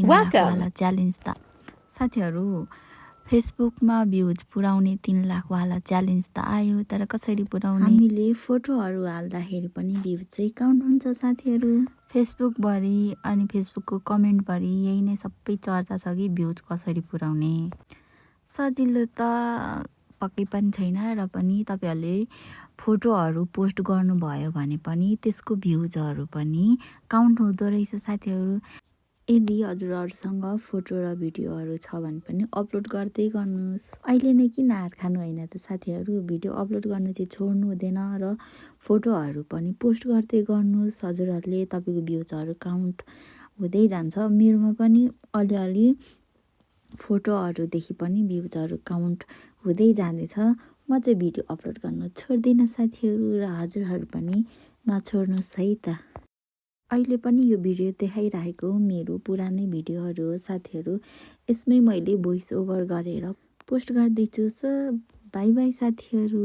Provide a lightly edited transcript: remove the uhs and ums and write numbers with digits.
3 लाख वाला च्यालेन्ज त साथीहरु फेसबुकमा भ्युज पुर्याउने 3 लाख वाला च्यालेन्ज त आयो तर कसरी पुर्याउने हामीले फोटोहरु हाल्दाखेरि पनि भ्युज चाहिँ काउन्ट हुन्छ साथीहरु फेसबुक भरि अनि फेसबुकको कमेन्ट भरि यही नै सबै चर्चा छ कि भ्युज कसरी पुर्याउने सजिलो त पक्कै पनि छैन र पनि तपाईहरुले फोटोहरु पोस्ट गर्नुभयो भने पनि त्यसको भ्युजहरु पनि काउन्ट हुँदो रहेछ साथीहरु यदि हजुरहरुसँग फोटो र भिडियोहरु छ भने पनि अपलोड गर्दै गर्नुस् अहिले नै किन हार खानु हैन त साथीहरु भिडियो अपलोड गर्न चाहिँ छोड्नु हुँदैन र फोटोहरु पनि पोस्ट गर्दै गर्नुस् हजुरहरुले तपाईको भ्युजहरु काउन्ट हुँदै जान्छ मेरोमा पनि अलिअलि फोटोहरु देखि पनि भ्युजहरु काउन्ट हुँदै जाँदैछ म चाहिँ भिडियो अपलोड गर्न छोड्दिन साथीहरु र हजुरहरु पनि नछोड्नुस् है त अहिले पनि यो भिडियो देखाइरहेको मेरो पुरानै भिडियोहरु हो साथीहरु यसमै मैले भोइस ओभर गरेर पोस्ट गर्दै छु सो बाइ बाइ साथीहरु